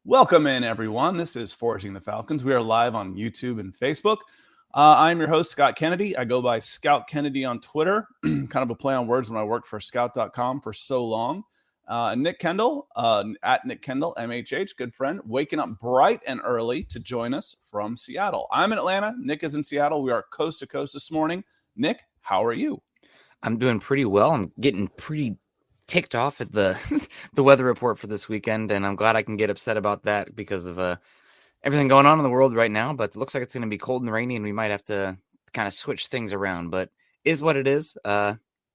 Welcome in, everyone. This is Forging the Falcons. We are live on YouTube and Facebook. I'm your host, Scott Kennedy. I go by Scout Kennedy on Twitter, kind of a play on words when I worked for scout.com for so long. Nick Kendall, at Nick Kendall, MHH, good friend, waking up bright and early to join us from Seattle. I'm in Atlanta. Nick is in Seattle. We are coast to coast this morning. Nick, how are you? I'm doing pretty well. I'm getting pretty ticked off at the the weather report for this weekend, and I'm glad I can get upset about that because of everything going on in the world right now. But it looks like it's going to be cold and rainy, and we might have to kind of switch things around. But is what it is.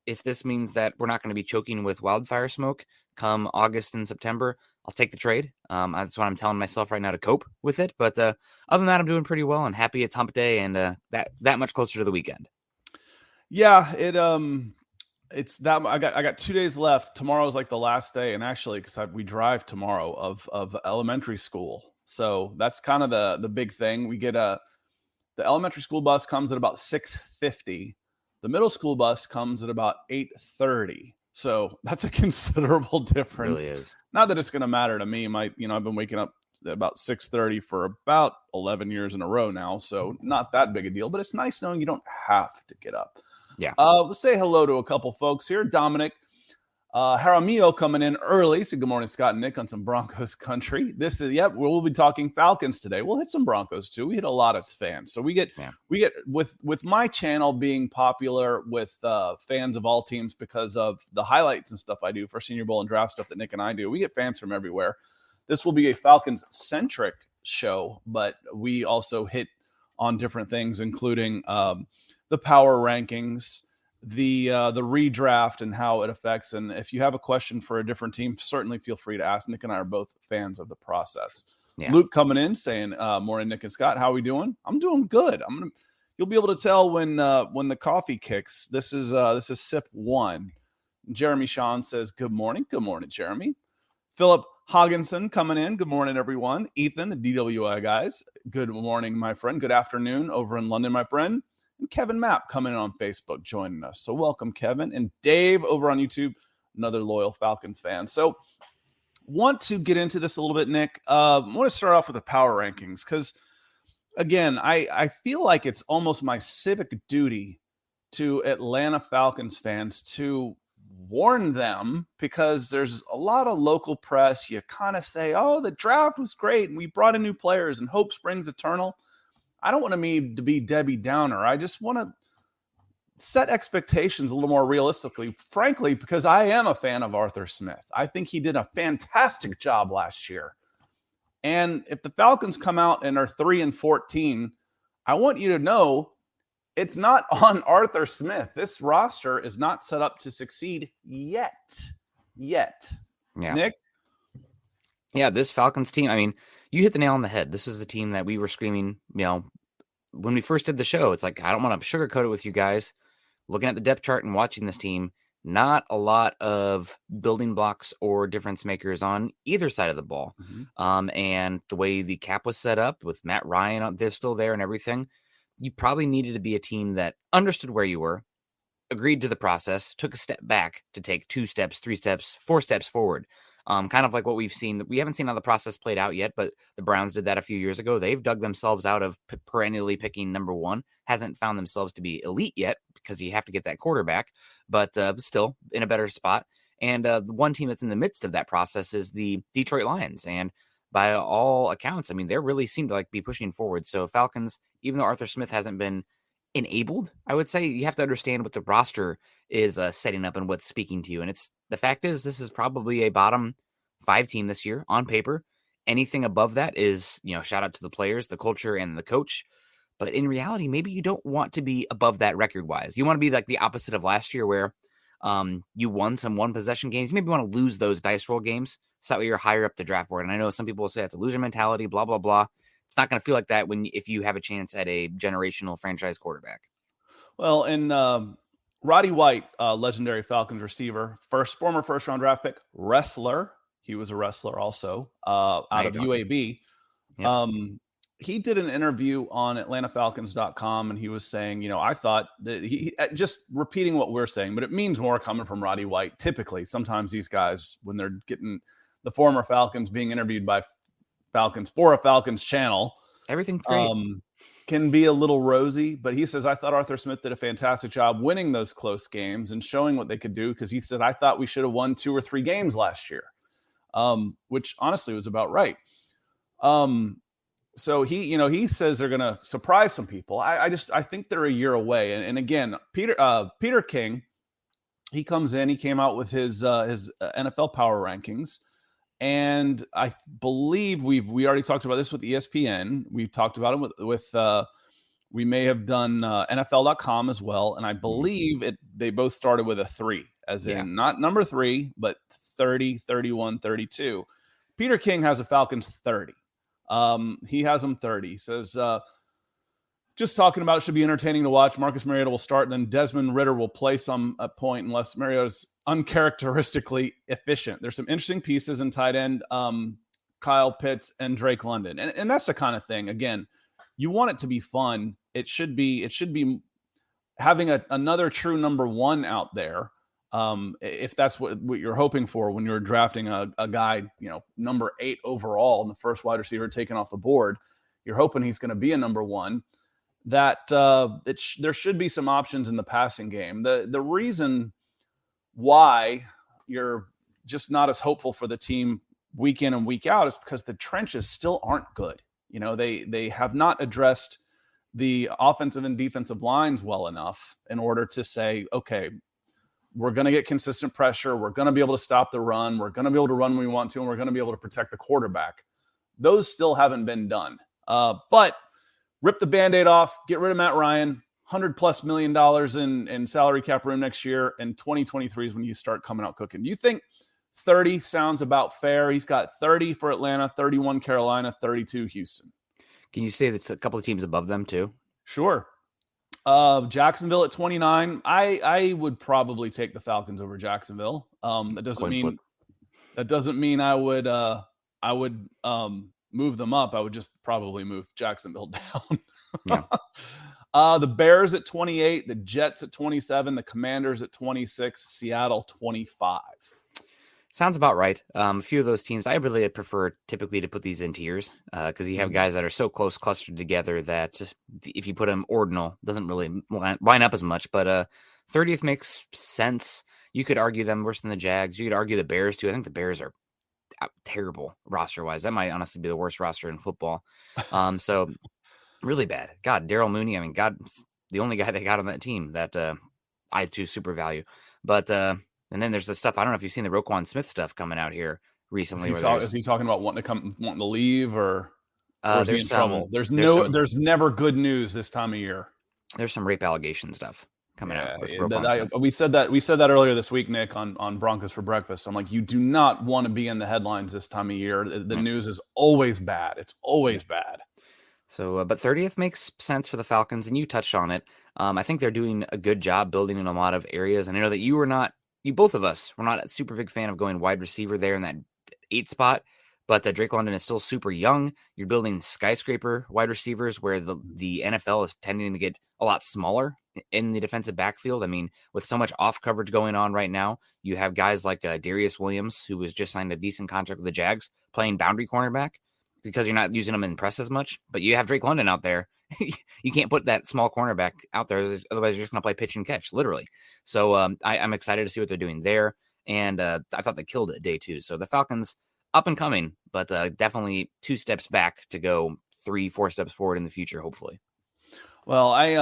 If this means that we're not going to be choking with wildfire smoke come August and September, I'll take the trade. That's what I'm telling myself right now to cope with it. But other than that, I'm doing pretty well and happy it's hump day and that much closer to the weekend. Yeah, it's that I got 2 days left. Tomorrow's like the last day, and actually, because we drive tomorrow of elementary school, so that's kind of the big thing. We get the elementary school bus comes at about 6:50. The middle school bus comes at about 8:30. So that's a considerable difference. It really is. Not that it's going to matter to me. I've been waking up at about 6:30 for about 11 years in a row now, so not that big a deal. But it's nice knowing you don't have to get up. Yeah. We'll say hello to a couple folks here. Dominic Jaramillo coming in early. So good morning, Scott and Nick, on some Broncos country. We'll be talking Falcons today. We'll hit some Broncos too. We hit a lot of fans. So we get with my channel being popular with fans of all teams because of the highlights and stuff I do for Senior Bowl and draft stuff that Nick and I do. We get fans from everywhere. This will be a Falcons centric show, but we also hit on different things, including the power rankings, the redraft and how it affects. And if you have a question for a different team, certainly feel free to ask. Nick and I are both fans of the process. Yeah. Luke coming in saying, morning, Nick and Scott, how are we doing? I'm doing good. You'll be able to tell when the coffee kicks. This is sip one. Jeremy Sean says, good morning. Good morning, Jeremy. Philip Hogginson coming in. Good morning, everyone. Ethan, the DWI guys. Good morning, my friend. Good afternoon over in London, my friend. And Kevin Mapp coming in on Facebook joining us. So welcome, Kevin. And Dave over on YouTube, another loyal Falcon fan. So want to get into this a little bit, Nick. I want to start off with the power rankings because, again, I feel like it's almost my civic duty to Atlanta Falcons fans to warn them, because there's a lot of local press. You kind of say, oh, the draft was great and we brought in new players and hope springs eternal. I don't want me to be Debbie Downer. I just want to set expectations a little more realistically, frankly, because I am a fan of Arthur Smith. I think he did a fantastic job last year. And if the Falcons come out and are 3-14, I want you to know it's not on Arthur Smith. This roster is not set up to succeed yet. Yeah. Nick? Yeah, this Falcons team, I mean, you hit the nail on the head. This is the team that we were screaming, when we first did the show. It's like, I don't want to sugarcoat it with you guys. Looking at the depth chart and watching this team, not a lot of building blocks or difference makers on either side of the ball. Mm-hmm. And the way the cap was set up with Matt Ryan, they're still there and everything. You probably needed to be a team that understood where you were, agreed to the process, took a step back to take 2 steps, 3 steps, 4 steps forward. Kind of like what we've seen. We haven't seen how the process played out yet, but the Browns did that a few years ago. They've dug themselves out of perennially picking number 1. Hasn't found themselves to be elite yet because you have to get that quarterback, but still in a better spot. And the one team that's in the midst of that process is the Detroit Lions. And by all accounts, I mean, they really seem to be pushing forward. So Falcons, even though Arthur Smith hasn't been enabled, I would say you have to understand what the roster is setting up and what's speaking to you. And the fact is, this is probably a bottom 5 team this year on paper. Anything above that is, shout out to the players, the culture, and the coach. But in reality, maybe you don't want to be above that record wise. You want to be like the opposite of last year where you won some 1-possession games. You maybe want to lose those dice roll games so that way you're higher up the draft board. And I know some people will say that's a loser mentality, blah, blah, blah. It's not going to feel like that if you have a chance at a generational franchise quarterback. Well, and Roddy White, legendary Falcons receiver, former first-round draft pick, wrestler. He was a wrestler also out of UAB. Yep. He did an interview on AtlantaFalcons.com, and he was saying, I thought that he just repeating what we're saying, but it means more coming from Roddy White. Typically, sometimes these guys, when they're getting the former Falcons being interviewed by Falcons for a Falcons channel. Everything's great. Can be a little rosy, but he says, I thought Arthur Smith did a fantastic job winning those close games and showing what they could do, because he said, I thought we should have won 2 or 3 games last year, which honestly was about right. So he says they're going to surprise some people. I think they're a year away. And again, Peter King, he comes in, he came out with his NFL power rankings. And I believe we already talked about this with ESPN. We've talked about it with we may have done NFL.com as well. And I believe they both started with a 3, as in not number 3, but 30, 31, 32. Peter King has a Falcons 30. He has them 30. He says, just talking about it should be entertaining to watch. Marcus Mariota will start, and then Desmond Ridder will play some at point unless Mariota's uncharacteristically efficient. There's some interesting pieces in tight end, Kyle Pitts and Drake London. And that's the kind of thing, again, you want it to be fun. It should be having another true number 1 out there. If that's what you're hoping for when you're drafting a guy, number 8 overall and the first wide receiver taken off the board, you're hoping he's going to be a number 1. That there should be some options in the passing game. The reason why you're just not as hopeful for the team week in and week out is because the trenches still aren't good. They have not addressed the offensive and defensive lines well enough in order to say, okay, we're going to get consistent pressure. We're going to be able to stop the run. We're going to be able to run when we want to, and we're going to be able to protect the quarterback. Those still haven't been done. But rip the Band-Aid off, get rid of Matt Ryan, $100+ million in salary cap room next year, and 2023 is when you start coming out cooking. Do you think 30 sounds about fair? He's got 30 for Atlanta, 31 Carolina, 32 Houston. Can you say that's a couple of teams above them too? Sure. Jacksonville at 29. I would probably take the Falcons over Jacksonville. That doesn't mean I would move them up. I would just probably move Jacksonville down. Yeah. The Bears at 28, the Jets at 27, the Commanders at 26, Seattle 25. Sounds about right. A few of those teams, I really prefer typically to put these in tiers because you have guys that are so close clustered together that if you put them ordinal, doesn't really line up as much. But 30th makes sense. You could argue them worse than the Jags. You could argue the Bears too. I think the Bears are terrible roster-wise. That might honestly be the worst roster in football. So really bad. God, Daryl Mooney, God's the only guy they got on that team that I too super value. But and then there's the stuff, I don't know if you've seen the Roquan Smith stuff coming out here recently. Is he talking about wanting to leave or is he in trouble? There's never good news this time of year. There's some rape allegation stuff coming out. We said that earlier this week, Nick, on Broncos for Breakfast. I'm like, you do not want to be in the headlines this time of year. The news is always bad. It's always bad. So, but 30th makes sense for the Falcons, and you touched on it. I think they're doing a good job building in a lot of areas. And I know that both of us were not a super big fan of going wide receiver there in that 8 spot, but Drake London is still super young. You're building skyscraper wide receivers where the NFL is tending to get a lot smaller in the defensive backfield. I mean, with so much off coverage going on right now, you have guys like Darius Williams, who was just signed a decent contract with the Jags, playing boundary cornerback because you're not using them in press as much. But you have Drake London out there. You can't put that small cornerback out there. Otherwise, you're just going to play pitch and catch, literally. So I'm excited to see what they're doing there. And I thought they killed it day 2. So the Falcons up and coming, but definitely 2 steps back to go 3-4 steps forward in the future, hopefully. Well, I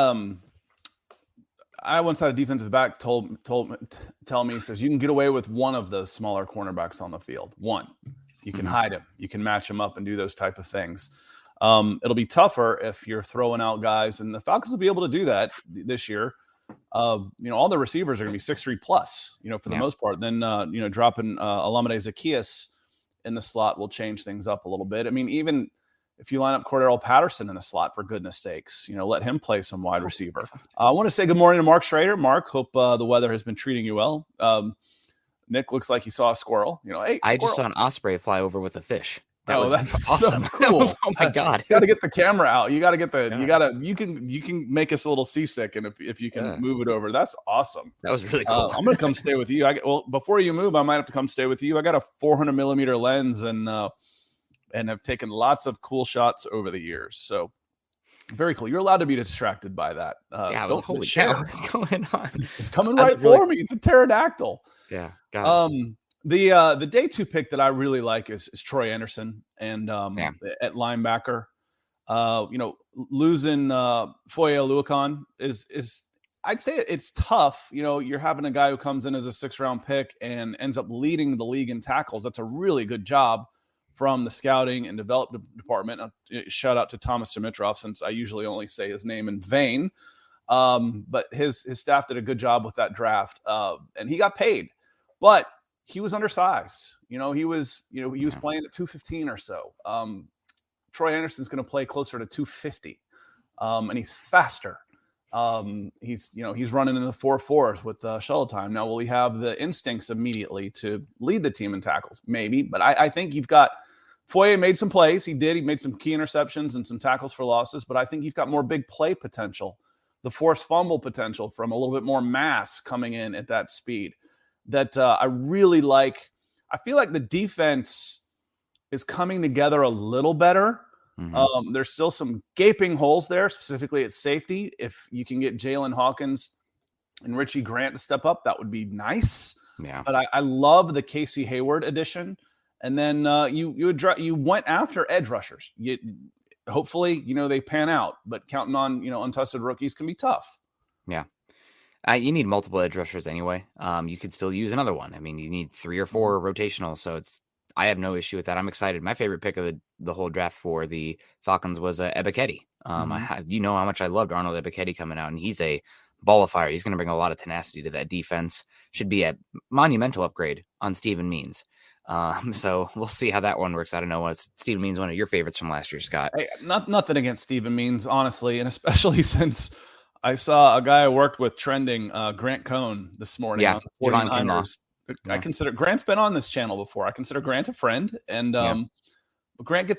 once had a defensive back tell me, he says, you can get away with one of those smaller cornerbacks on the field. One. You can hide him. You can match him up and do those type of things. It'll be tougher if you're throwing out guys, and the Falcons will be able to do that this year. All the receivers are going to be 6'3 plus, for the most part. Then, dropping Olamide Zaccheaus in the slot will change things up a little bit. I mean, even if you line up Cordero Patterson in the slot, for goodness sakes, let him play some wide receiver. I want to say good morning to Mark Schrader. Mark, hope the weather has been treating you well. Nick looks like he saw a squirrel. Hey, I just saw an osprey fly over with a fish. That's awesome. So cool. Oh my God. You got to get the camera out. You got to get you can make us a little seasick. And if you can move it over, that's awesome. That was really cool. I'm going to come stay with you. Before you move, I might have to come stay with you. I got a 400 millimeter lens and and have taken lots of cool shots over the years. So very cool. You're allowed to be distracted by that. Yeah, I was like, holy cow, what's going on? It's coming right for me. It's a pterodactyl. Yeah, got it. The day 2 pick that I really like is Troy Anderson and at linebacker. Losing Foye Oluokun is I'd say it's tough. You're having a guy who comes in as a 6th-round pick and ends up leading the league in tackles. That's a really good job from the scouting and development department. Shout out to Thomas Dimitrov, since I usually only say his name in vain. But his staff did a good job with that draft, and he got paid, but he was undersized. He was playing at 215 or so. Troy Anderson's going to play closer to 250, and he's faster. He's running in the 4.4s with shuttle time. Now, will he have the instincts immediately to lead the team in tackles? Maybe, but I think you've got Foye made some plays. He made some key interceptions and some tackles for losses, but I think you've got more big play potential, the forced fumble potential from a little bit more mass coming in at that speed that I really like. I feel like the defense is coming together a little better. Mm-hmm. There's still some gaping holes there, specifically at safety. If you can get Jalen Hawkins and Richie Grant to step up, that would be nice. Yeah. But I love the Casey Hayward addition. And then you went after edge rushers. Hopefully, they pan out. But counting on untested rookies can be tough. Yeah. You need multiple edge rushers anyway. You could still use another one. I mean, you need 3 or 4 rotational. So I have no issue with that. I'm excited. My favorite pick of the whole draft for the Falcons was Ebiketie. How much I loved Arnold Ebiketie coming out, and he's a ball of fire. He's going to bring a lot of tenacity to that defense. Should be a monumental upgrade on Stephen Means. So we'll see how that one works. I don't know. What's Stephen Means, one of your favorites from last year, Scott? Hey, nothing against Stephen Means, honestly, and especially since I saw a guy I worked with trending Grant Cohn this morning. Yeah, on the 49ers. I consider Grant's been on this channel before. I consider Grant a friend, and Grant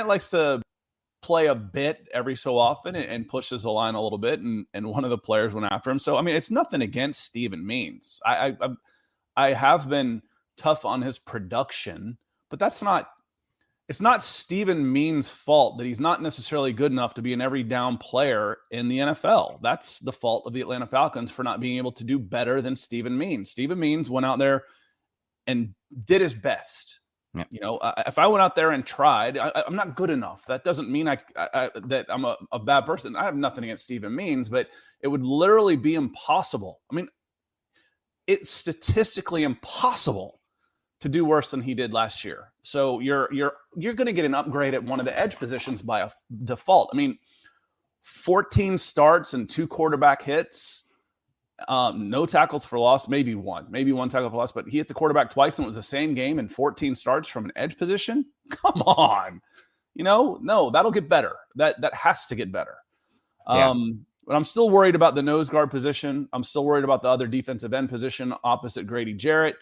likes to play a bit every so often and pushes the line a little bit, and one of the players went after him. So I mean, it's nothing against Stephen Means. I have been tough on his production, but it's not Stephen Means' fault that he's not necessarily good enough to be an every down player in the NFL. That's the fault of the Atlanta Falcons for not being able to do better than Stephen Means. Stephen Means went out there and did his best. Yep. If I went out there and tried, I'm not good enough. That doesn't mean that I'm a bad person. I have nothing against Stephen Means, but it would literally be impossible. I mean, it's statistically impossible to do worse than he did last year. So you're going to get an upgrade at one of the edge positions by a default. I mean, 14 starts and 2 quarterback hits, no tackles for loss, maybe one tackle for loss, but he hit the quarterback twice and it was the same game and 14 starts from an edge position. Come on. No, that'll get better. That has to get better. Yeah. But I'm still worried about the nose guard position. I'm still worried about the other defensive end position opposite Grady Jarrett.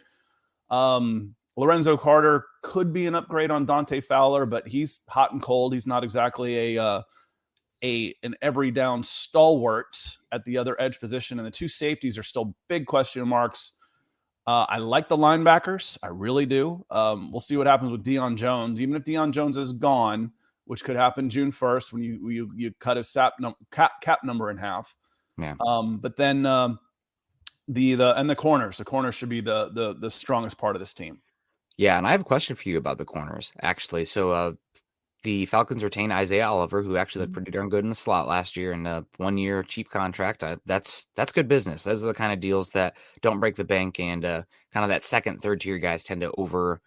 Lorenzo Carter could be an upgrade on Dante Fowler, but he's hot and cold. He's not exactly an every down stalwart at the other edge position. And the 2 safeties are still big question marks. I like the linebackers. I really do. We'll see what happens with Deion Jones. Even if Deion Jones is gone, which could happen June 1st when you cut his cap number in half. Yeah. But then the corners. The corners should be the strongest part of this team. Yeah, and I have a question for you about the corners, actually. So the Falcons retain Isaiah Oliver, who actually looked pretty darn good in the slot last year in a 1-year cheap contract. That's good business. Those are the kind of deals that don't break the bank, and kind of that second, third tier guys tend to over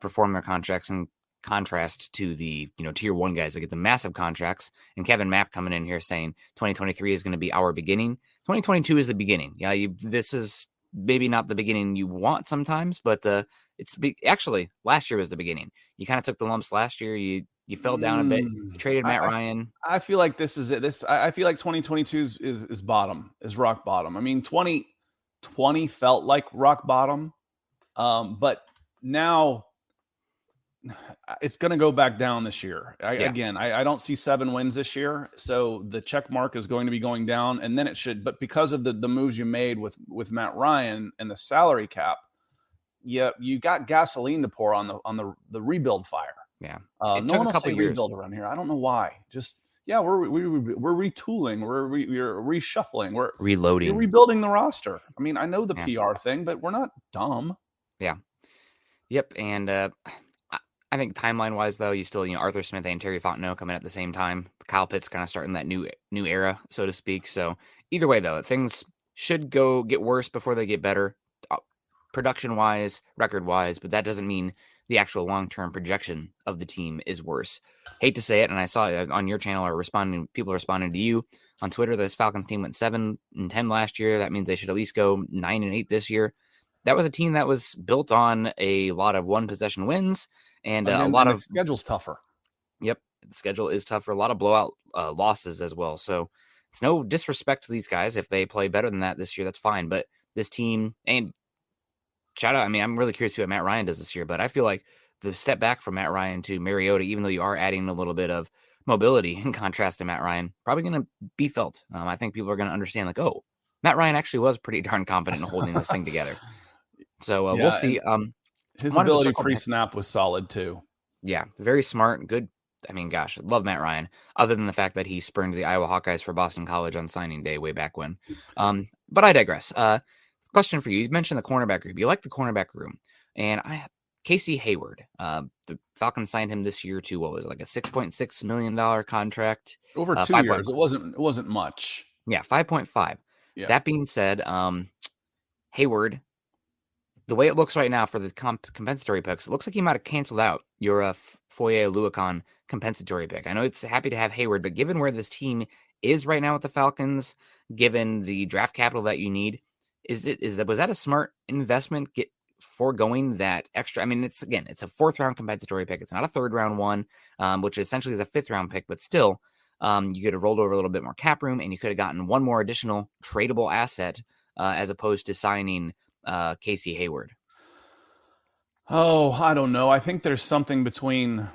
perform their contracts in contrast to the tier 1 guys that get the massive contracts. And Kevin Mapp coming in here saying 2023 is going to be our beginning. 2022 is the beginning. Yeah, this is maybe not the beginning you want sometimes, but actually last year was the beginning. You kind of took the lumps last year. You fell down a bit. You traded Matt Ryan. I feel like this is it. I feel like 2022 is rock bottom. I mean, 2020 felt like rock bottom, but now it's going to go back down this year. Again, I don't see 7 wins this year. So the check mark is going to be going down, and then it should. But because of the moves you made with Matt Ryan and the salary cap, you got gasoline to pour on the rebuild fire. Yeah. No It took one a will couple say years. rebuild around here. I don't know why. Just yeah, we're retooling. We're reshuffling. We're Reloading. rebuilding the roster. I mean, I know the Yeah. PR thing, but we're not dumb. Yeah. Yep. And I think timeline wise, though, you still, Arthur Smith and Terry Fontenot coming at the same time. Kyle Pitt's kind of starting that new era, so to speak. So either way, though, things should get worse before they get better, production wise, record wise. But that doesn't mean the actual long term projection of the team is worse. Hate to say it, and I saw it on your channel or people responding to you on Twitter. This Falcons team went 7-10 last year. That means they should at least go 9-8 this year. That was a team that was built on a lot of one possession wins and a lot of schedule's tougher. Yep, the schedule is tougher. A lot of blowout losses as well. So it's no disrespect to these guys. If they play better than that this year, that's fine. But this team, and shout out, I mean, I'm really curious to see what Matt Ryan does this year. But I feel like the step back from Matt Ryan to Mariota, even though you are adding a little bit of mobility in contrast to Matt Ryan, probably going to be felt. I think people are going to understand, like, oh, Matt Ryan actually was pretty darn confident in holding this thing together. So we'll see. His ability pre-snap was solid too. Yeah, very smart, good. I mean, gosh, love Matt Ryan, other than the fact that he spurned the Iowa Hawkeyes for Boston College on signing day way back when. But I digress. Question for you. You mentioned the cornerback group. You like the cornerback room. And Casey Hayward, the Falcons signed him this year to, what was it, like a $6.6 million contract? Over 2 years. It wasn't much. Yeah, 5.5. Yeah. That being said, Hayward, the way it looks right now for the compensatory picks, it looks like he might have canceled out your Foye Oluokun compensatory pick. I know it's happy to have Hayward, but given where this team is right now with the Falcons, given the draft capital that you need, was that a smart investment? Foregoing that extra? I mean, it's a 4th round compensatory pick. It's not a 3rd round one, which essentially is a 5th round pick, but still, you could have rolled over a little bit more cap room, and you could have gotten one more additional tradable asset as opposed to signing Casey Hayward. Oh, I don't know. I think there's something between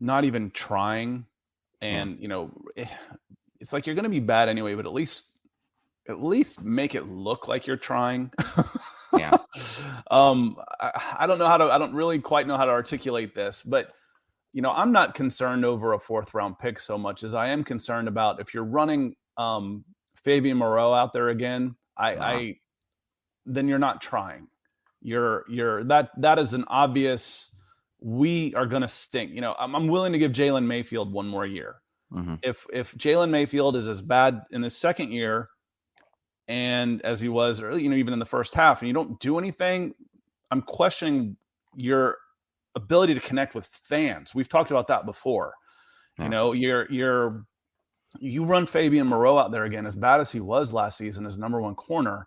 not even trying and, it's like you're going to be bad anyway, but at least make it look like you're trying. Yeah. I don't really quite know how to articulate this, but I'm not concerned over a 4th round pick so much as I am concerned about if you're running Fabian Moreau out there again, then you're not trying. That is an obvious, we are going to stink. I'm willing to give Jalen Mayfield one more year. Mm-hmm. If Jalen Mayfield is as bad in his 2nd year and as he was, or even in the first half, and you don't do anything, I'm questioning your ability to connect with fans. We've talked about that before. Yeah. You run Fabian Moreau out there again, as bad as he was last season as number 1 corner,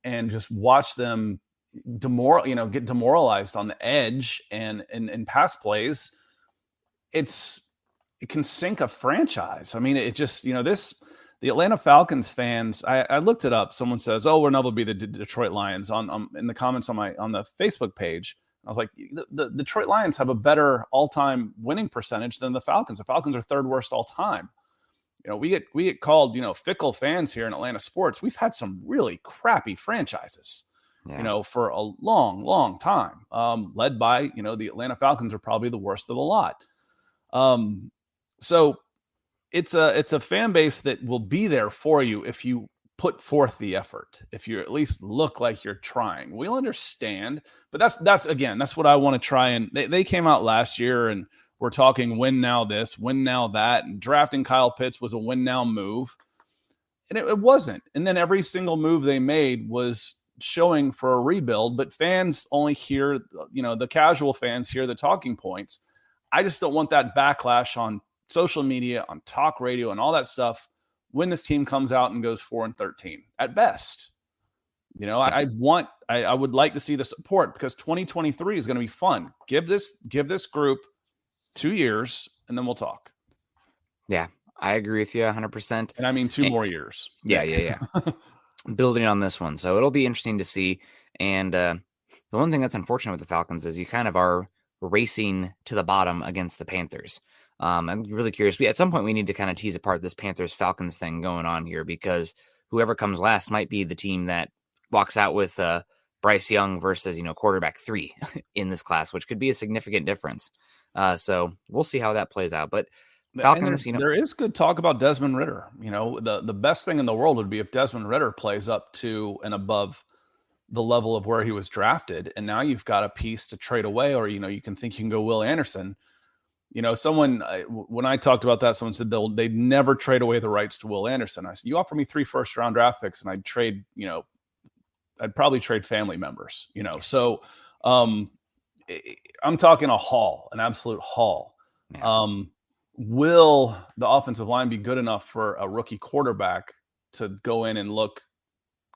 and just watch them get demoralized on the edge and pass plays. It can sink a franchise. I mean, it just, the Atlanta Falcons fans, I looked it up. Someone says, oh, we'll never be the Detroit Lions in the comments on the Facebook page. I was like, the Detroit Lions have a better all-time winning percentage than the Falcons. The Falcons are 3rd worst all time. We get called, fickle fans here in Atlanta sports. We've had some really crappy franchises, for a long, long time, led by, the Atlanta Falcons are probably the worst of the lot. So it's a fan base that will be there for you if you put forth the effort, if you at least look like you're trying. We'll understand, but that's what I want to try. And they came out last year and we're talking win now this, win now that, and drafting Kyle Pitts was a win now move. And it wasn't. And then every single move they made was showing for a rebuild, but fans only hear, the casual fans hear the talking points. I just don't want that backlash on social media, on talk radio, and all that stuff when this team comes out and goes 4-13 at best. I would like to see the support because 2023 is going to be fun. Give this group 2 years and then we'll talk. Yeah, I agree with you 100%. And I mean 2 more years. Yeah. Building on this one. So it'll be interesting to see. And the one thing that's unfortunate with the Falcons is you kind of are racing to the bottom against the Panthers. I'm really curious. At some point, we need to kind of tease apart this Panthers-Falcons thing going on here because whoever comes last might be the team that walks out with Bryce Young versus, quarterback 3 in this class, which could be a significant difference. So we'll see how that plays out. But And Falcons, there is good talk about Desmond Ridder. The best thing in the world would be if Desmond Ridder plays up to and above the level of where he was drafted. And now you've got a piece to trade away, or, you can think you can go Will Anderson. Someone, when I talked about that, someone said they'd never trade away the rights to Will Anderson. I said, you offer me 3 first-round draft picks and I'd trade, I'd probably trade family members, So I'm talking a haul, an absolute haul. Yeah. Will the offensive line be good enough for a rookie quarterback to go in and look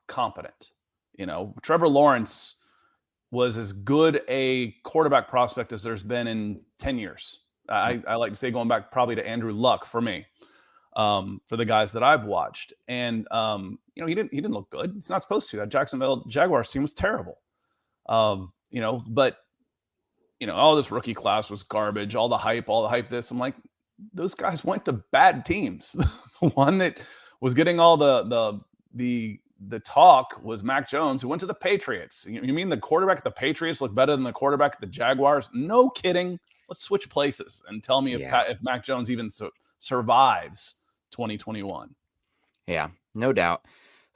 competent? Trevor Lawrence was as good a quarterback prospect as there's been in 10 years. I like to say going back probably to Andrew Luck for me, for the guys that I've watched. And, he didn't look good. It's not supposed to. That Jacksonville Jaguars team was terrible. But this rookie class was garbage, all the hype this. I'm like, those guys went to bad teams. The one that was getting all the talk was Mac Jones, who went to the Patriots. You mean the quarterback at the Patriots looked better than the quarterback at the Jaguars? No kidding. Let's switch places and tell me if Mac Jones even survives 2021. Yeah, no doubt.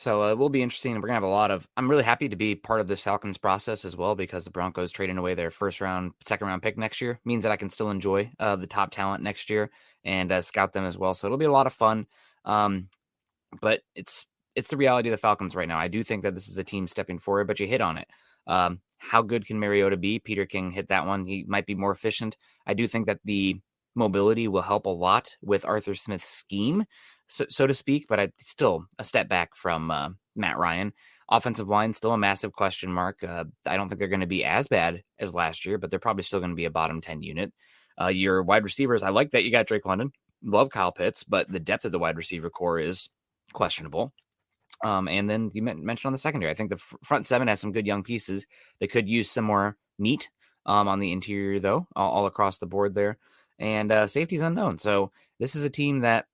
So it will be interesting. We're going to have I'm really happy to be part of this Falcons process as well, because the Broncos trading away their second round pick next year means that I can still enjoy the top talent next year and scout them as well. So it'll be a lot of fun. But it's the reality of the Falcons right now. I do think that this is a team stepping forward, but you hit on it. How good can Mariota be? Peter King hit that one. He might be more efficient. I do think that the mobility will help a lot with Arthur Smith's scheme, so to speak, but I still a step back from Matt Ryan. Offensive line, still a massive question mark. I don't think they're going to be as bad as last year, but they're probably still going to be a bottom 10 unit. Your wide receivers, I like that you got Drake London. Love Kyle Pitts, but the depth of the wide receiver core is questionable. And then you mentioned on the secondary, I think the front 7 has some good young pieces. They could use some more meat on the interior, though, all across the board there. And safety's unknown. So this is a team that,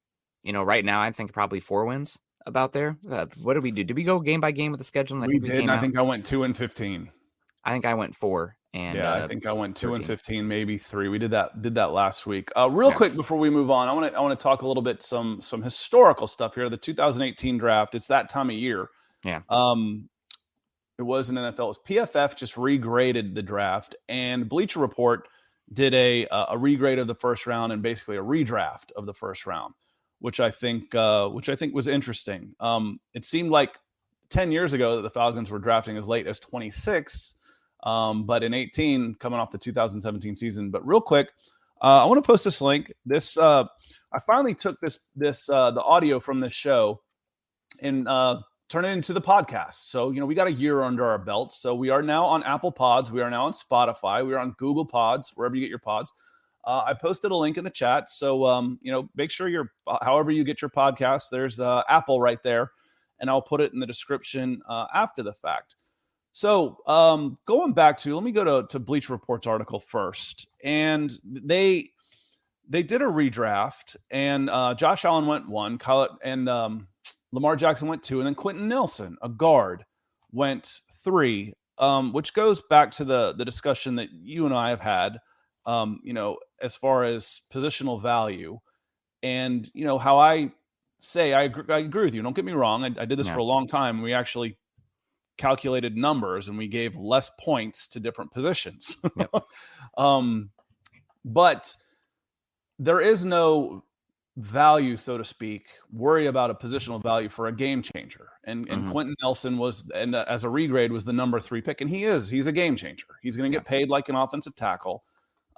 right now I think probably 4 wins about there. What did we do? Did we go game by game with the schedule? We did. I think I went 2-15. I think I went 4. And I think I went 2-15, maybe 3. We did that last week. Real quick before we move on, I want to talk a little bit some historical stuff here. The 2018 draft. It's that time of year. Yeah. It was an NFL. It was PFF just regraded the draft, and Bleacher Report did a regrade of the first round and basically a redraft of the first round, which I think was interesting. It seemed like 10 years ago that the Falcons were drafting as late as 26. But in 18, coming off the 2017 season. But real quick, I want to post this link. I finally took the audio from this show and turn it into the podcast. So, we got a year under our belts. So we are now on Apple Pods. We are now on Spotify. We are on Google Pods, wherever you get your pods. I posted a link in the chat. So, make sure however you get your podcast, there's Apple right there. And I'll put it in the description after the fact. So going back let me go to Bleacher Report's article first. And they did a redraft, and Josh Allen went 1, and Lamar Jackson went 2, and then Quentin Nelson, a guard, went 3, which goes back to the discussion that you and I have had, as far as positional value. And, how I say, I agree with you. Don't get me wrong. I did this for a long time. We actually calculated numbers and we gave less points to different positions. Yep. But there is no value, so to speak, worry about a positional value for a game changer. And Quentin Nelson was, and as a regrade, was the number 3 pick. And he's a game changer. He's going to get paid like an offensive tackle.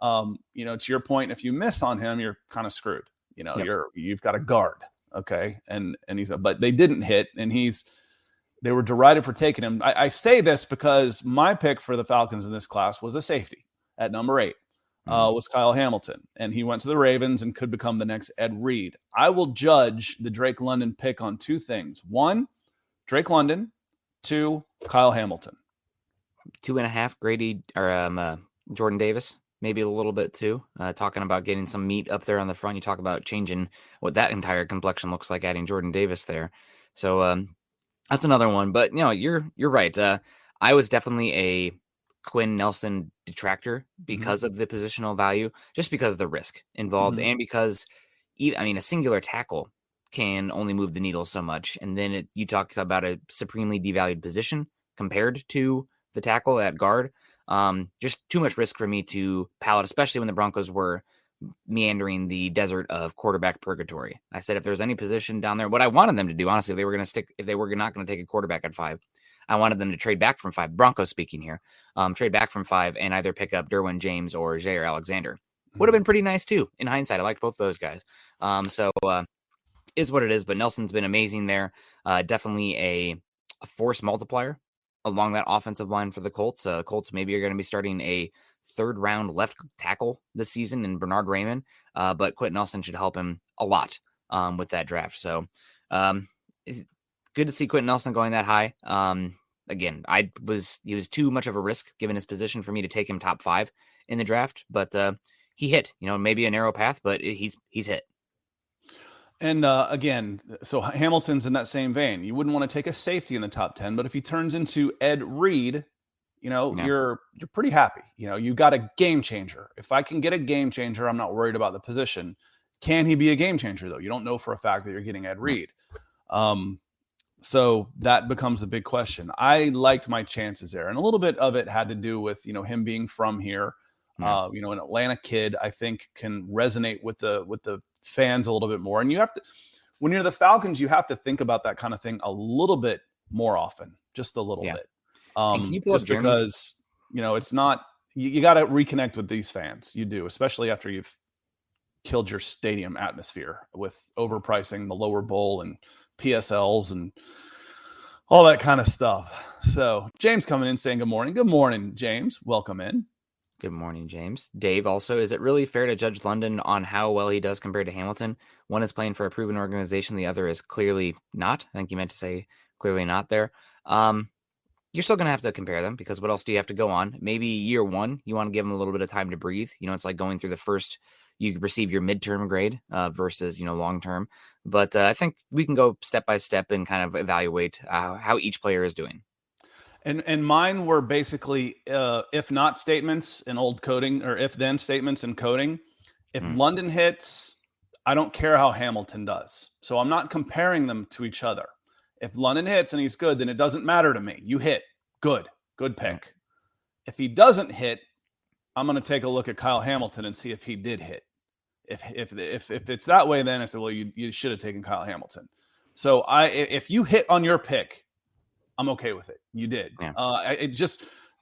To your point, if you miss on him, you're kind of screwed. You've got a guard. Okay. And but they didn't hit, and they were derided for taking him. I say this because my pick for the Falcons in this class was a safety at number 8, was Kyle Hamilton. And he went to the Ravens and could become the next Ed Reed. I will judge the Drake London pick on 2 things. 1, Drake London. 2, Kyle Hamilton. 2.5, Grady or Jordan Davis. Maybe a little bit too. Talking about getting some meat up there on the front. You talk about changing what that entire complexion looks like, adding Jordan Davis there. So, that's another one, but you're right. I was definitely a Quinn Nelson detractor because of the positional value, just because of the risk involved, and because a singular tackle can only move the needle so much. And then you talk about a supremely devalued position compared to the tackle at guard. Just too much risk for me to pallet, especially when the Broncos were meandering the desert of quarterback purgatory. I said if there's any position down there, what I wanted them to do, honestly, if they were not going to take a quarterback at 5, I wanted them to trade back from 5. Broncos speaking here, trade back from 5 and either pick up Derwin James or Jair Alexander. Would have been pretty nice too. In hindsight, I liked both those guys. So is what it is. But Nelson's been amazing there. Definitely a force multiplier along that offensive line for the Colts. Colts maybe are going to be starting a 3rd round left tackle this season in Bernard Raymond, but Quentin Nelson should help him a lot with that draft. So it's good to see Quentin Nelson going that high. Again, he was too much of a risk given his position for me to take him top 5 in the draft, but he hit, maybe a narrow path, but he's hit. And again, so Hamilton's in that same vein. You wouldn't want to take a safety in the top 10, but if he turns into Ed Reed, you're pretty happy. You got a game changer. If I can get a game changer, I'm not worried about the position. Can he be a game changer though? You don't know for a fact that you're getting Ed Reed. So that becomes the big question. I liked my chances there, and a little bit of it had to do with him being from here. An Atlanta kid, I think, can resonate with the fans a little bit more. And you have to, when you're the Falcons, you have to think about that kind of thing a little bit more often, just a little bit. Just because, it's not, you got to reconnect with these fans. You do, especially after you've killed your stadium atmosphere with overpricing the lower bowl and PSLs and all that kind of stuff. So James coming in saying good morning. Good morning, James. Welcome in. Good morning, James. Dave also, is it really fair to judge London on how well he does compared to Hamilton? One is playing for a proven organization. The other is clearly not. I think you meant to say clearly not there. You're still going to have to compare them because what else do you have to go on? Maybe year 1, you want to give them a little bit of time to breathe. It's like going through the first, you receive your midterm grade versus, long-term. But I think we can go step by step and kind of evaluate how each player is doing. And mine were basically if not statements in old coding or if then statements in coding. If London hits, I don't care how Hamilton does. So I'm not comparing them to each other. If London hits and he's good, then it doesn't matter to me. You hit. Good pick. If he doesn't hit, I'm going to take a look at Kyle Hamilton and see if he did hit. If it's that way, then I said, well, you should have taken Kyle Hamilton. So if you hit on your pick, I'm okay with it. You did. Yeah.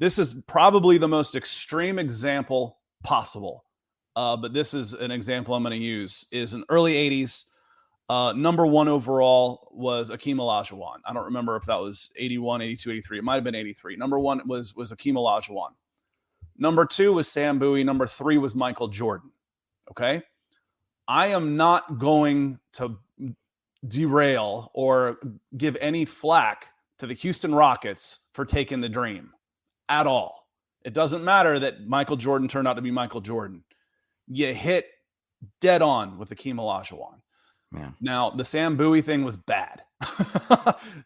This is probably the most extreme example possible. But this is an example I'm going to use is in early 80s. Number 1 overall was Akeem Olajuwon. I don't remember if that was 81, 82, 83. It might've been 83. Number 1 was Akeem Olajuwon. Number 2 was Sam Bowie. Number 3 was Michael Jordan. Okay. I am not going to derail or give any flack to the Houston Rockets for taking the dream at all. It doesn't matter that Michael Jordan turned out to be Michael Jordan. You hit dead on with Akeem Olajuwon. Yeah. Now, the Sam Bowie thing was bad.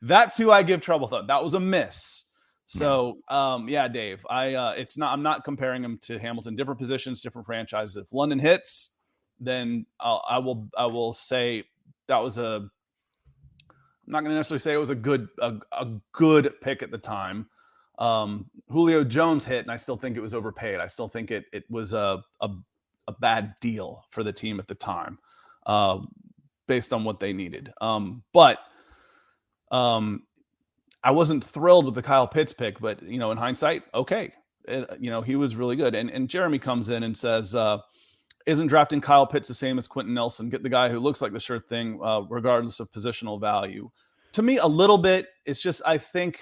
That's who I give trouble with. That was a miss. So, Dave, I'm not comparing him to Hamilton. Different positions, different franchises. If London hits, then I will say that was I'm not going to necessarily say it was a good pick at the time. Julio Jones hit, and I still think it was overpaid. I still think it was a bad deal for the team at the time, based on what they needed. But I wasn't thrilled with the Kyle Pitts pick, but in hindsight, okay, he was really good. And Jeremy comes in and says, isn't drafting Kyle Pitts the same as Quentin Nelson? Get the guy who looks like the sure thing, regardless of positional value. To me, a little bit. It's just, I think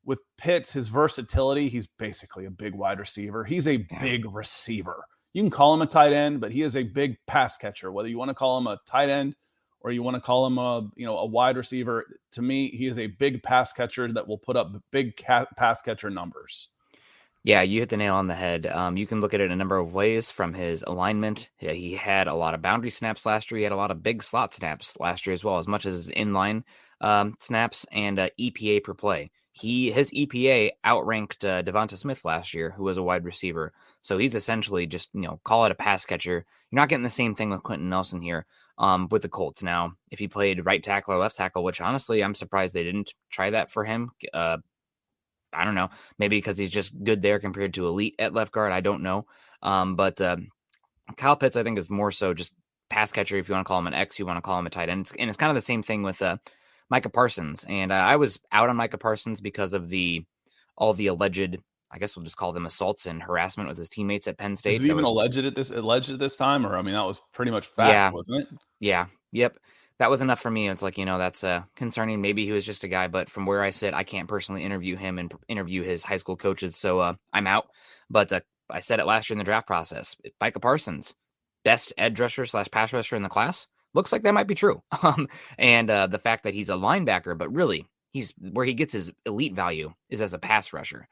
with Pitts, his versatility, he's basically a big wide receiver. He's a big receiver. You can call him a tight end, but he is a big pass catcher. Whether you want to call him a tight end or you want to call him a wide receiver, to me, he is a big pass catcher that will put up big pass catcher numbers. Yeah, you hit the nail on the head. You can look at it a number of ways from his alignment. He had a lot of boundary snaps last year. He had a lot of big slot snaps last year as well, as much as his inline snaps and EPA per play. his EPA outranked Devonta Smith last year, who was a wide receiver. So he's essentially just, call it a pass catcher. You're not getting the same thing with Quentin Nelson here with the Colts. Now, if he played right tackle or left tackle, which honestly, I'm surprised they didn't try that for him. I don't know, maybe because he's just good there compared to elite at left guard. I don't know. But Kyle Pitts, I think, is more so just pass catcher. If you want to call him an X, you want to call him a tight end. And it's kind of the same thing with Micah Parsons. And I was out on Micah Parsons because of all the alleged, I guess we'll just call them assaults and harassment with his teammates at Penn State. Is it even alleged at this time? Or, I mean, that was pretty much fact, wasn't it? Yeah. Yep. That was enough for me. It's like, that's concerning. Maybe he was just a guy, but from where I sit, I can't personally interview him and interview his high school coaches. So I'm out. But I said it last year in the draft process. Micah Parsons, best edge rusher / pass rusher in the class. Looks like that might be true. And the fact that he's a linebacker, but really he's where he gets his elite value is as a pass rusher.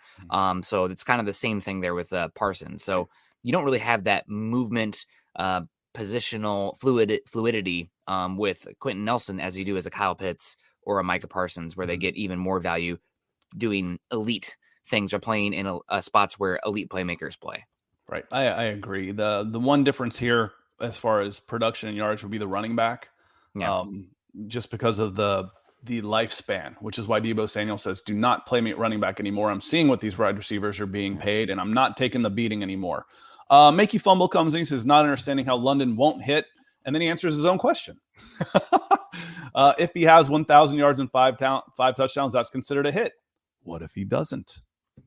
So it's kind of the same thing there with Parsons. So you don't really have that movement, positional fluidity with Quentin Nelson as you do as a Kyle Pitts or a Micah Parsons, where they get even more value doing elite things or playing in spots where elite playmakers play. Right. I agree. The one difference here as far as production and yards would be the running back. Yeah. Just because of the lifespan, which is why Deebo Samuel says, do not play me at running back anymore. I'm seeing what these wide receivers are being paid, and I'm not taking the beating anymore. Make You Fumble comes in. He says, not understanding how London won't hit. And then he answers his own question. If he has 1,000 yards and five touchdowns, that's considered a hit. What if he doesn't?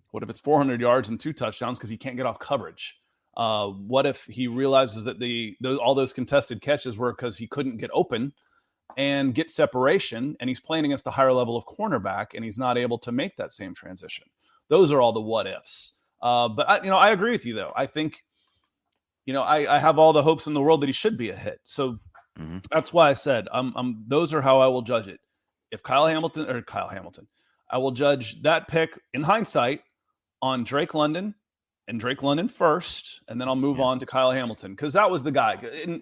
What if it's 400 yards and 2 touchdowns because he can't get off coverage? What if he realizes that all those contested catches were because he couldn't get open and get separation, and he's playing against a higher level of cornerback, and he's not able to make that same transition? Those are all the what ifs. But I agree with you, though. I think, I have all the hopes in the world that he should be a hit. So that's why I said, those are how I will judge it. If Kyle Hamilton, I will judge that pick in hindsight on Drake London and Drake London first, and then I'll move on to Kyle Hamilton, because that was the guy. And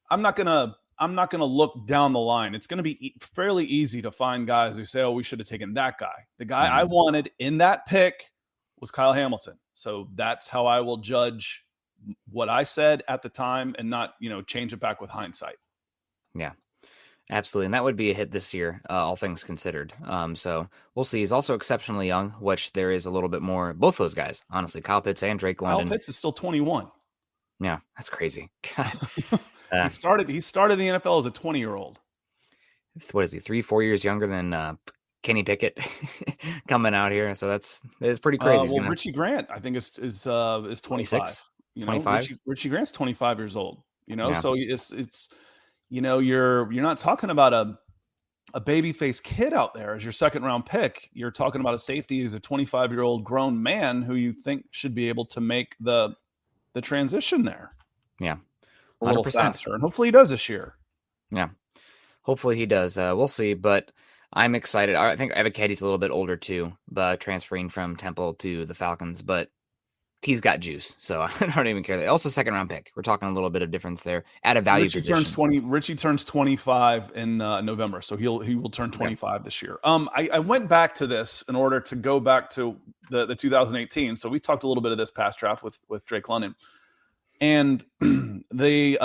I'm not gonna look down the line. It's gonna be fairly easy to find guys who say, "Oh, we should have taken that guy." The guy I wanted in that pick was Kyle Hamilton. So that's how I will judge what I said at the time, and not change it back with hindsight. Yeah. Absolutely. And that would be a hit this year, all things considered. So we'll see. He's also exceptionally young, which there is a little bit more. Both those guys, honestly, Kyle Pitts and Drake London. Kyle Pitts is still 21. Yeah, that's crazy. He started the NFL as a 20-year-old. What is he, 3-4 years younger than Kenny Pickett coming out here? So it's pretty crazy. Richie Grant, I think, is 25. 25? Richie Grant's 25 years old. Yeah. So it's you're not talking about a baby-faced kid out there as your second-round pick. You're talking about a safety who's a 25-year-old grown man who you think should be able to make the transition there. Yeah, 100%. A little faster, and hopefully he does this year. Yeah, hopefully he does. We'll see, but I'm excited. I think Evaketti's a little bit older too, but transferring from Temple to the Falcons, but he's got juice, so I don't even care. Also, second-round pick. We're talking a little bit of difference there at a value position. Richie turns 25 in November, so he will turn 25 this year. I went back to this in order to go back to the 2018. So we talked a little bit of this past draft with Drake London, and the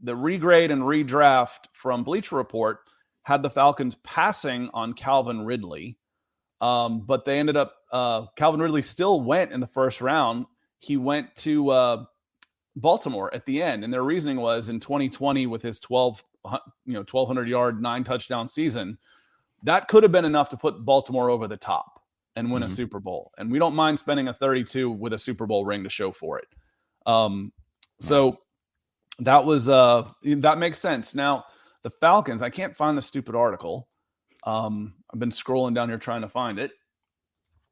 regrade and redraft from Bleacher Report had the Falcons passing on Calvin Ridley. But they ended up, Calvin Ridley still went in the first round. He went to Baltimore at the end. And their reasoning was, in 2020, with his 1,200 yard, 9 touchdown season, that could have been enough to put Baltimore over the top and win a Super Bowl. And we don't mind spending a 32 with a Super Bowl ring to show for it. So that was, that makes sense. Now the Falcons, I can't find the stupid article. I've been scrolling down here trying to find it.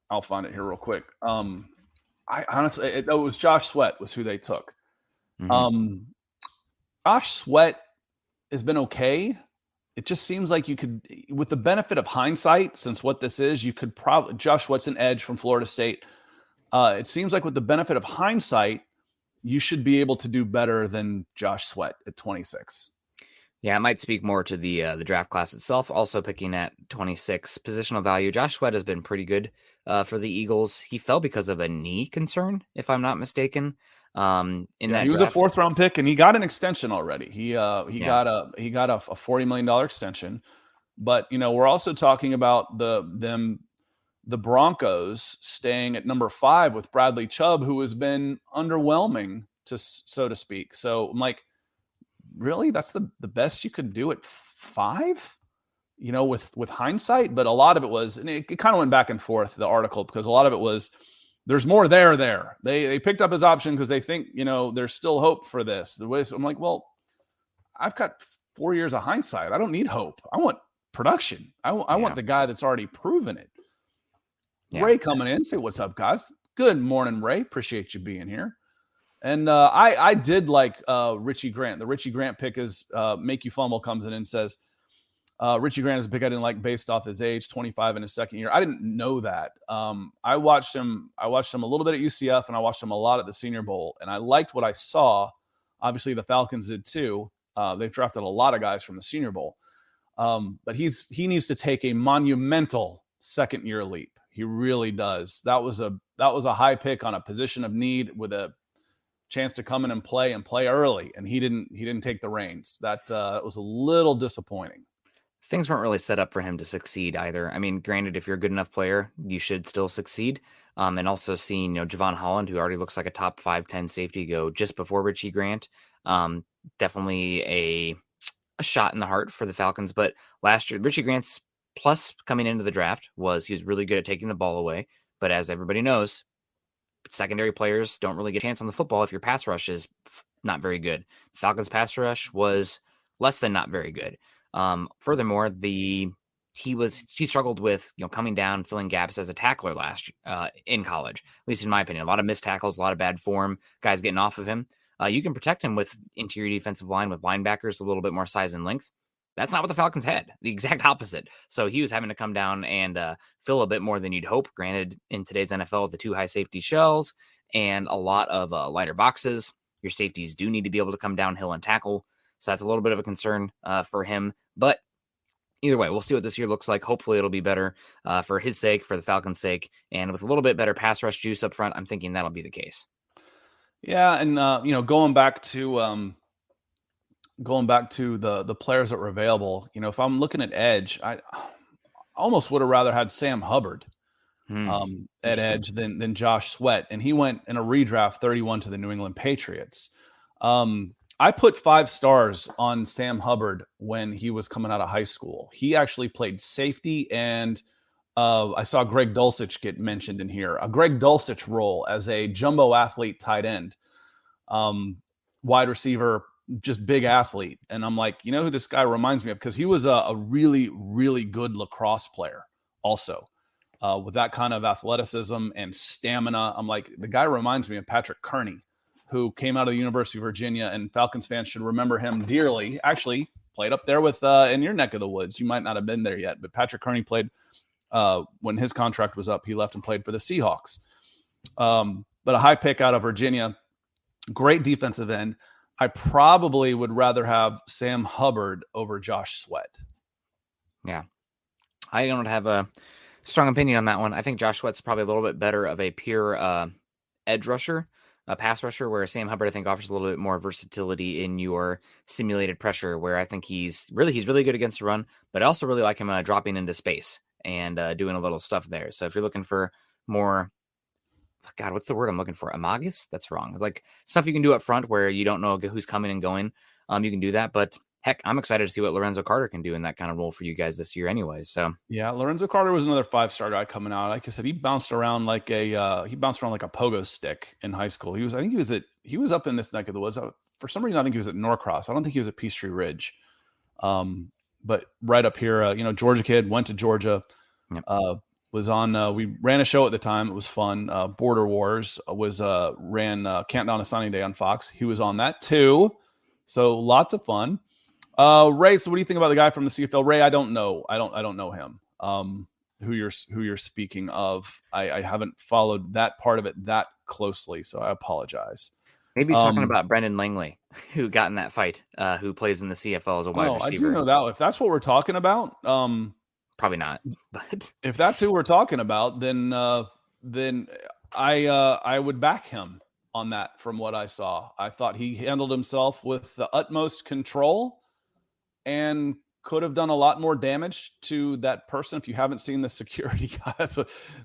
I'll find it here real quick. I honestly, it was Josh Sweat was who they took. Josh Sweat has been okay. It just seems like you could, with the benefit of hindsight, since what this is, you could probably, Josh Sweat's an edge from Florida State. It seems like with the benefit of hindsight, you should be able to do better than Josh Sweat at 26. Yeah, it might speak more to the draft class itself. Also picking at 26 positional value. Josh Sweat has been pretty good for the Eagles. He fell because of a knee concern, if I'm not mistaken. In that He was a draft, 4th round pick, and he got an extension already. He yeah, got a $40 million extension. But we're also talking about the Broncos staying at number 5 with Bradley Chubb, who has been underwhelming, so to speak. So I'm like, really, that's the best you could do at 5? With hindsight. But a lot of it was, and it kind of went back and forth, the article, because a lot of it was, there's more there. They picked up his option because they think, there's still hope for this. I'm like, well, I've got 4 years of hindsight. I don't need hope. I want production. I want the guy that's already proven it. Yeah. Ray coming in, say, what's up, guys? Good morning, Ray. Appreciate you being here. And I did like Richie Grant. The Richie Grant pick is Make You Fumble comes in and says, Richie Grant is a pick I didn't like based off his age, 25 in his second year. I didn't know that. I watched him a little bit at UCF, and I watched him a lot at the Senior Bowl, and I liked what I saw. Obviously, the Falcons did too. They've drafted a lot of guys from the Senior Bowl. But he needs to take a monumental second-year leap. He really does. That was a high pick on a position of need with a chance to come in and play early, and he didn't take the reins. That was a little disappointing. Things weren't really set up for him to succeed either. I mean, granted, if you're a good enough player, you should still succeed. And also seeing, Javon Holland, who already looks like a top 5-10 safety, go just before Richie Grant, definitely a shot in the heart for the Falcons. But last year, Richie Grant's plus coming into the draft was he was really good at taking the ball away. But as everybody knows, secondary players don't really get a chance on the football if your pass rush is not very good. The Falcons' pass rush was less than not very good. Furthermore, he struggled with coming down, filling gaps as a tackler last in college, at least in my opinion. A lot of missed tackles, a lot of bad form, guys getting off of him. You can protect him with interior defensive line with linebackers, a little bit more size and length. That's not what the Falcons had. The exact opposite. So he was having to come down and fill a bit more than you'd hope. Granted, in today's NFL, the 2 high safety shells and a lot of lighter boxes, your safeties do need to be able to come downhill and tackle. So that's a little bit of a concern for him. But either way, we'll see what this year looks like. Hopefully it'll be better for his sake, for the Falcons' sake. And with a little bit better pass rush juice up front, I'm thinking that'll be the case. Yeah, and going back to the players that were available, if I'm looking at edge, I almost would have rather had Sam Hubbard at edge than Josh Sweat, and he went in a redraft 31 to the New England Patriots. I put 5 stars on Sam Hubbard when he was coming out of high school. He actually played safety, and I saw Greg Dulcich get mentioned in here. A Greg Dulcich role as a jumbo athlete tight end, wide receiver, just big athlete. And I'm like, who this guy reminds me of? Because he was a really, really good lacrosse player also, with that kind of athleticism and stamina. I'm like, the guy reminds me of Patrick Kearney, who came out of the University of Virginia, and Falcons fans should remember him dearly. Actually played up there with in your neck of the woods. You might not have been there yet, but Patrick Kearney played when his contract was up. He left and played for the Seahawks. But a high pick out of Virginia, great defensive end. I probably would rather have Sam Hubbard over Josh Sweat. Yeah. I don't have a strong opinion on that one. I think Josh Sweat's probably a little bit better of a pure edge rusher, a pass rusher, where Sam Hubbard, I think, offers a little bit more versatility in your simulated pressure, where I think he's really good against the run, but I also really like him dropping into space and doing a little stuff there. So if you're looking for more, God, what's the word I'm looking for? Amagus? That's wrong. Like stuff you can do up front where you don't know who's coming and going. You can do that, but heck, I'm excited to see what Lorenzo Carter can do in that kind of role for you guys this year anyways. So yeah, Lorenzo Carter was another 5-star guy coming out. Like I said, he bounced around like a pogo stick in high school. He was up in this neck of the woods. For some reason, I think he was at Norcross. I don't think he was at Peachtree Ridge. But right up here, Georgia kid, went to Georgia, yep. Was on, we ran a show at the time. It was fun. Border Wars ran Countdown to Sunny Day on Fox. He was on that too. So lots of fun. Ray, so what do you think about the guy from the CFL? Ray, I don't know. I don't know him. Who you're speaking of. I haven't followed that part of it that closely, so I apologize. Maybe he's talking about Brendan Langley, who got in that fight, who plays in the CFL as a wide receiver. I do know that. If that's what we're talking about, probably not. But if that's who we're talking about, then I would back him on that. From what I saw, I thought he handled himself with the utmost control and could have done a lot more damage to that person. If you haven't seen the security guy,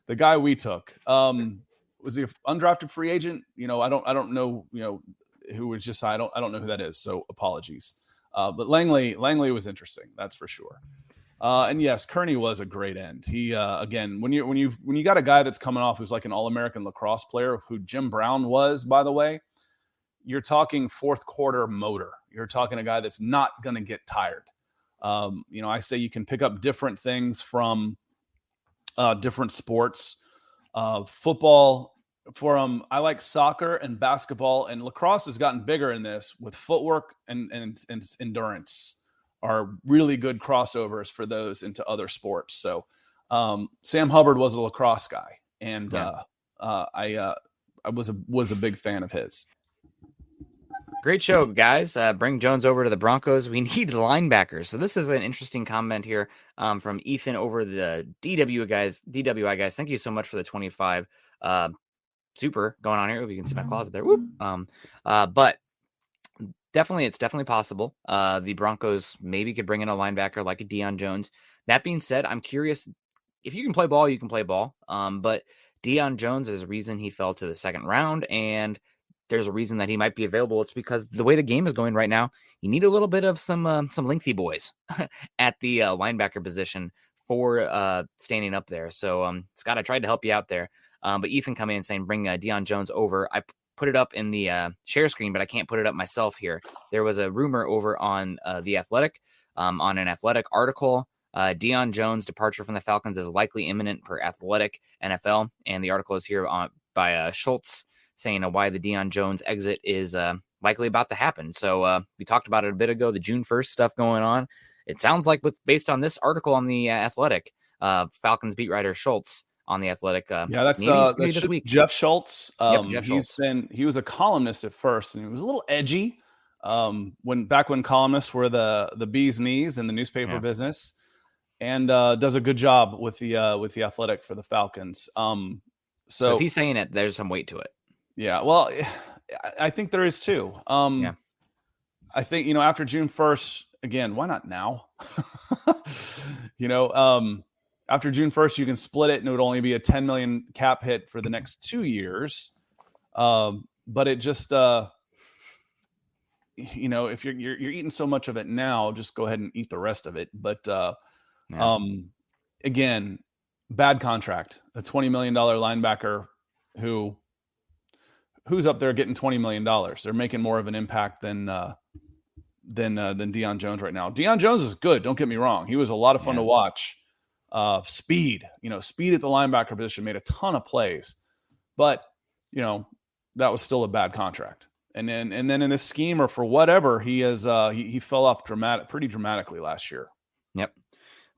the guy we took, was he an undrafted free agent? I don't know, who was just, I don't know who that is. So apologies. But Langley was interesting. That's for sure. And yes, Kearney was a great end. He, again, when you got a guy that's coming off, who's like an All-American lacrosse player, who Jim Brown was, by the way, you're talking fourth quarter motor. You're talking a guy that's not going to get tired. I say you can pick up different things from different sports. Football, I like soccer and basketball, and lacrosse has gotten bigger in this with footwork and endurance are really good crossovers for those into other sports. So Sam Hubbard was a lacrosse guy, and I was a big fan of his. Great show, guys. Bring Jones over to the Broncos. We need linebackers. So this is an interesting comment here from Ethan over the DWI guys. Thank you so much for the 25 super going on here. You can see my closet there. Whoop. But it's definitely possible. The Broncos maybe could bring in a linebacker like a Deion Jones. That being said, I'm curious, if you can play ball, you can play ball. But Deion Jones, is a reason he fell to the second round, and there's a reason that he might be available. It's because the way the game is going right now, you need a little bit of some lengthy boys at the linebacker position for standing up there. So Scott, I tried to help you out there. But Ethan coming in saying, bring Deion Jones over. I put it up in the share screen, but I can't put it up myself here. There was a rumor over on The Athletic, on an Athletic article. Deion Jones' departure from the Falcons is likely imminent per Athletic NFL. And the article is here by Schultz, saying why the Deion Jones exit is likely about to happen. So we talked about it a bit ago, the June 1st stuff going on. It sounds like based on this article on the Athletic, Falcons beat writer Schultz on the Athletic. That's this week. Jeff Schultz. Jeff Schultz. He was a columnist at first, and he was a little edgy when columnists were the bee's knees in the newspaper business, and does a good job with the Athletic for the Falcons. So if he's saying it, there's some weight to it. Yeah, well, I think there is too. I think, after June 1st, again, why not now? After June 1st, you can split it and it would only be a $10 million cap hit for the next 2 years. But it just, if you're eating so much of it now, just go ahead and eat the rest of it. But again, bad contract, a $20 million linebacker who's up there getting $20 million. They're making more of an impact than Deion Jones right now. Deion Jones is good. Don't get me wrong. He was a lot of fun to watch. Speed at the linebacker position, made a ton of plays, but that was still a bad contract. And then in this scheme, or for whatever, he fell off pretty dramatically last year. Yep.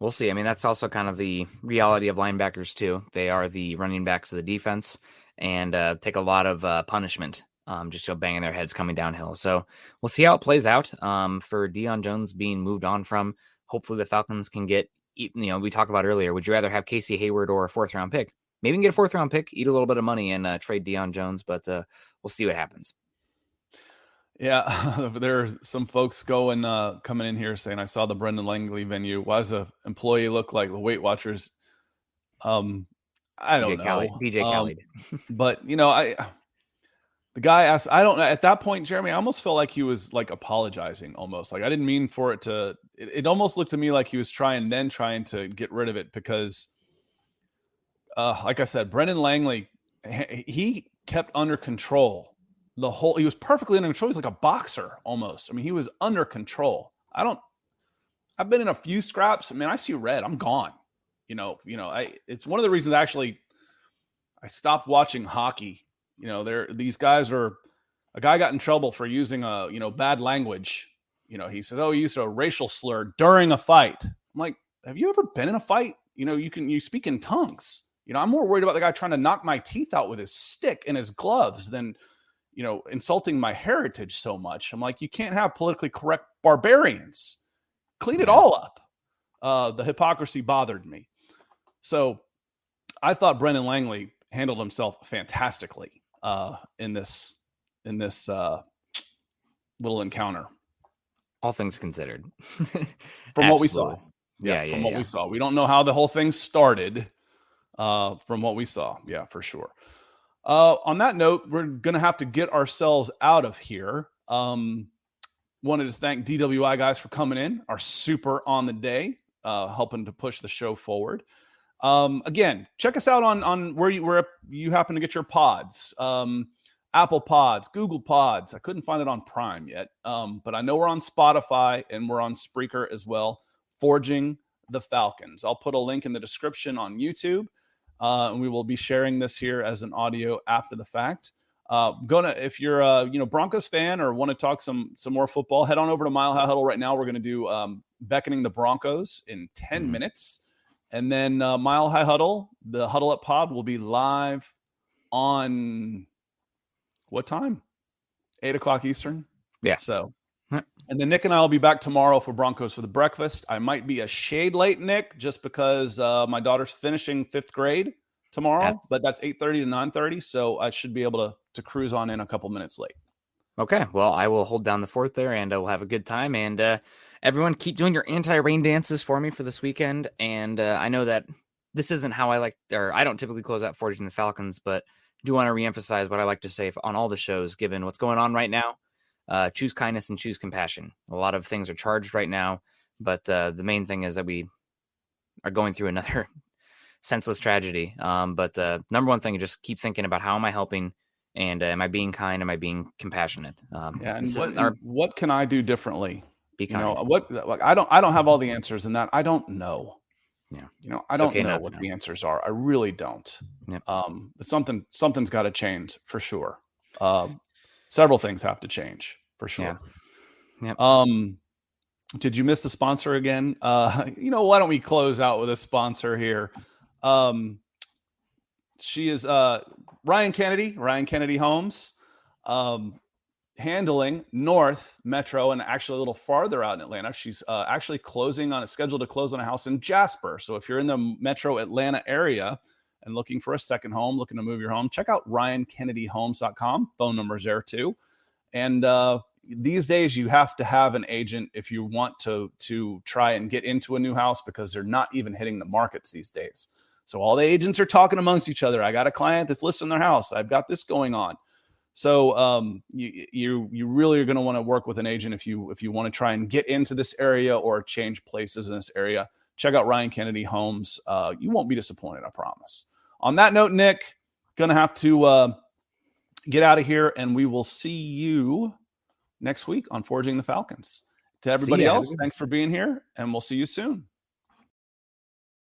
We'll see. I mean, that's also kind of the reality of linebackers too. They are the running backs of the defense and take a lot of punishment, just banging their heads coming downhill. So we'll see how it plays out for Deion Jones being moved on from. Hopefully the Falcons can get, we talked about earlier, would you rather have Casey Hayward or a 4th round pick? Maybe you can get a 4th round pick, eat a little bit of money, and trade Deion Jones, but we'll see what happens. Yeah, there are some folks coming in here saying, I saw the Brendan Langley venue. Why does the employee look like the Weight Watchers? I don't know. DJ Khaled. But, the guy asked, I don't know. At that point, Jeremy, I almost felt like he was like apologizing almost. Like I didn't mean for it to, it almost looked to me like he was trying to get rid of it because, like I said, Brendan Langley, he kept under control he was perfectly under control. He's like a boxer almost. I mean, he was under control. I've been in a few scraps. I mean, I see red. I'm gone. It's one of the reasons actually I stopped watching hockey. These guys a guy got in trouble for using bad language. He said, he used a racial slur during a fight. I'm like, have you ever been in a fight? You speak in tongues. I'm more worried about the guy trying to knock my teeth out with his stick and his gloves than, insulting my heritage so much. I'm like, you can't have politically correct barbarians. Clean it all up. The hypocrisy bothered me. So I thought Brendan Langley handled himself fantastically in this little encounter. All things considered. From what we saw. What we saw. We don't know how the whole thing started from what we saw. Yeah, for sure. On that note, we're going to have to get ourselves out of here. Wanted to thank DWI guys for coming in, are super on the day, helping to push the show forward. Again, check us out on where you happen to get your pods. Apple Pods, Google Pods. I couldn't find it on Prime yet, but I know we're on Spotify and we're on Spreaker as well. Forging the Falcons. I'll put a link in the description on YouTube, and we will be sharing this here as an audio after the fact. If you're a Broncos fan or want to talk some more football, head on over to Mile High Huddle right now. We're going to do Beckoning the Broncos in 10 minutes, and then Mile High Huddle, the Huddle Up Pod, will be live on what time? 8:00 Eastern. Yeah. So, and then Nick and I will be back tomorrow for Broncos for the breakfast. I might be a shade late, Nick, just because my daughter's finishing 5th grade tomorrow, but that's 8:30 to 9:30. So I should be able to cruise on in a couple minutes late. Okay. Well, I will hold down the fort there and we'll have a good time. And everyone keep doing your anti-rain dances for me for this weekend. And I know that this isn't how I don't typically close out Forging the Falcons, but do want to reemphasize what I like to say on all the shows, given what's going on right now. Choose kindness and choose compassion. A lot of things are charged right now, but the main thing is that we are going through another senseless tragedy. But number one thing, just keep thinking about how am I helping, and am I being kind? Am I being compassionate? And what can I do differently? Be kind. I don't have all the answers in that. I don't know. Yeah. I don't know what the answers are. I really don't. Yep. But something's got to change for sure. Several things have to change for sure. Yeah. Yep. Did you miss the sponsor again? Why don't we close out with a sponsor here? She is Ryan Kennedy Homes, handling North Metro and actually a little farther out in Atlanta. She's actually scheduled to close on a house in Jasper. So if you're in the Metro Atlanta area and looking for a second home, looking to move your home, check out RyanKennedyHomes.com. Phone number's there too. And these days you have to have an agent if you want to try and get into a new house, because they're not even hitting the markets these days. So all the agents are talking amongst each other. I got a client that's listing their house. I've got this going on. So you really are going to want to work with an agent if you want to try and get into this area or change places in this area. Check out Ryan Kennedy Homes. You won't be disappointed, I promise. On that note, Nick, going to have to get out of here, and we will see you next week on Forging the Falcons. To everybody else, thanks for being here, and we'll see you soon.